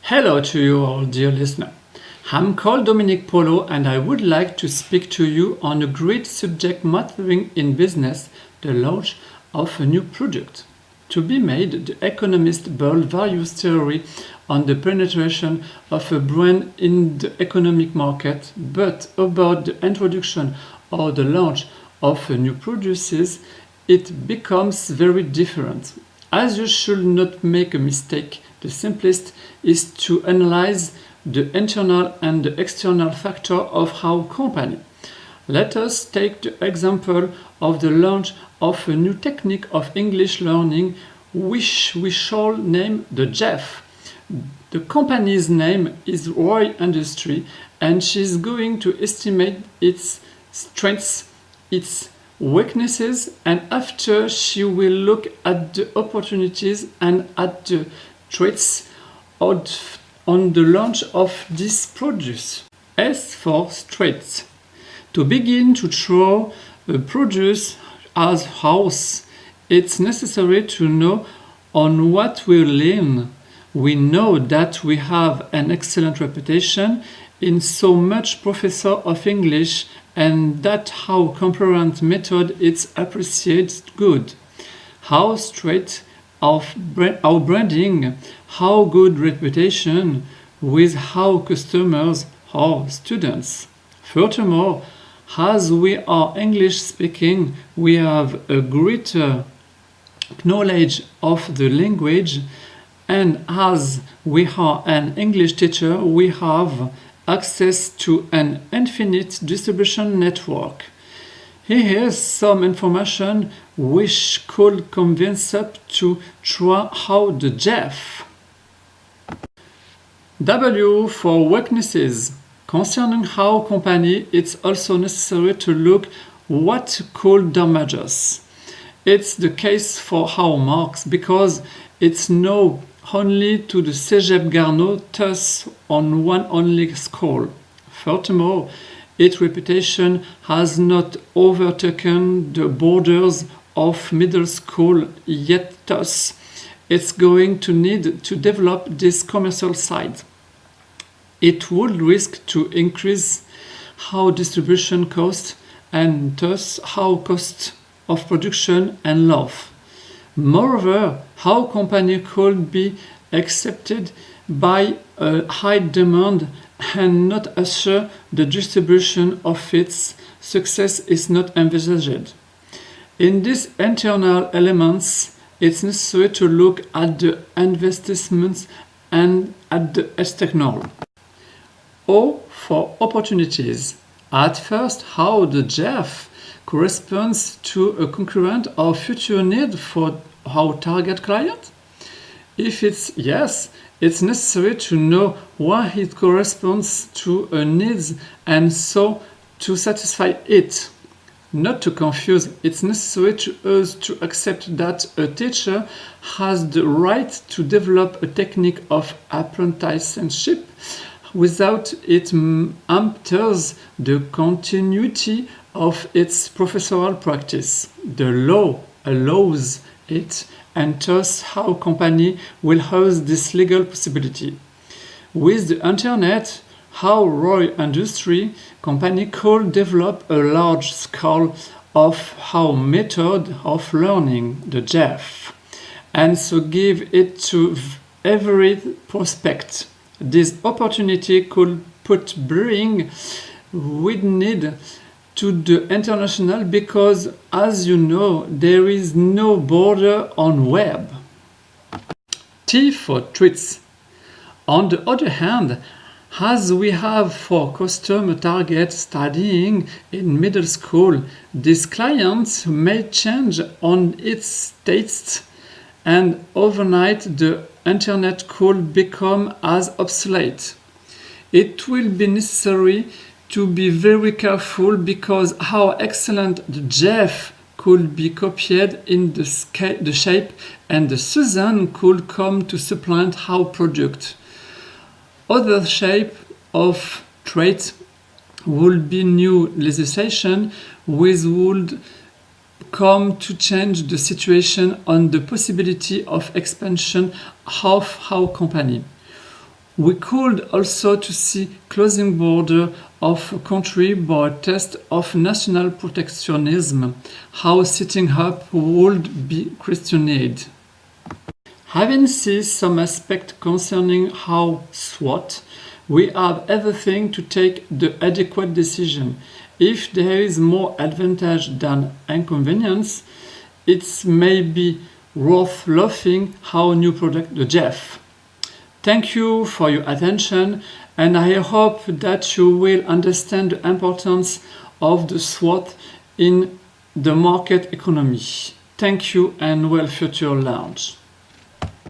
Hello to you all, dear listener. I'm called Dominic Polo and I would like to speak to you on a great subject mattering in business, the launch of a new product. To be made, the economist built various theories on the penetration of a brand in the economic market, but about the introduction or the launch of a new product, it becomes very different. As you should not make a mistake, the simplest is to analyze the internal and the external factor of our company. Let us take the example of the launch of a new technique of English learning which we shall name the Jeff. The company's name is Roy Industry and she is going to estimate its strengths, its weaknesses, and after she will look at the opportunities and at the threats on the launch of this produce. S for strengths. To begin to throw a produce as house, it's necessary to know on what we lean. We know that we have an excellent reputation in so much professor of English and that our comparant method is appreciated good. How straight of our branding, how good reputation with our customers or students. Furthermore, as we are English speaking, we have a greater knowledge of the language, and as we are an English teacher, we have access to an infinite distribution network. Here is some information which could convince us to try out the Jeff. W for weaknesses. Concerning our company, it's also necessary to look what could damage us. It's the case for our marks because it's known only to the Cégep Garneau, thus on one only school. Furthermore, its reputation has not overtaken the borders of middle school yet, thus it's going to need to develop this commercial side. It would risk to increase our distribution cost and thus our cost of production and love. Moreover, our company could be accepted by a high demand and not assure the distribution of its success is not envisaged. In these internal elements, it's necessary to look at the investments and at the external. O for opportunities. At first, how the Jeff corresponds to a concurrent or future need for our target client? If it's yes, it's necessary to know why it corresponds to a need and so to satisfy it. Not to confuse, it's necessary to us to accept that a teacher has the right to develop a technique of apprenticeship without it alters the continuity of its professional practice. The law allows it, and thus our company will have this legal possibility. With the internet, our Roy Industry company could develop a large scale of our method of learning, the Jeff, and so give it to every prospect. This opportunity could bring with need to the international because, as you know, there is no border on web. T for treats. On the other hand, as we have for customer target studying in middle school, this client may change on its tastes and overnight the internet could become as obsolete. It will be necessary to be very careful because how excellent the Jeff could be copied in the shape and the Susan could come to supplant our product. Other shape of traits would be new legislation which would come to change the situation on the possibility of expansion of our company. We could also to see closing border of a country by test of national protectionism, how setting up would be questioned. Having seen some aspect concerning how SWOT, we have everything to take the adequate decision. If there is more advantage than inconvenience, it may be worth laughing how new product the Jeff. Thank you for your attention, and I hope that you will understand the importance of the SWOT in the market economy. Thank you and well future launch.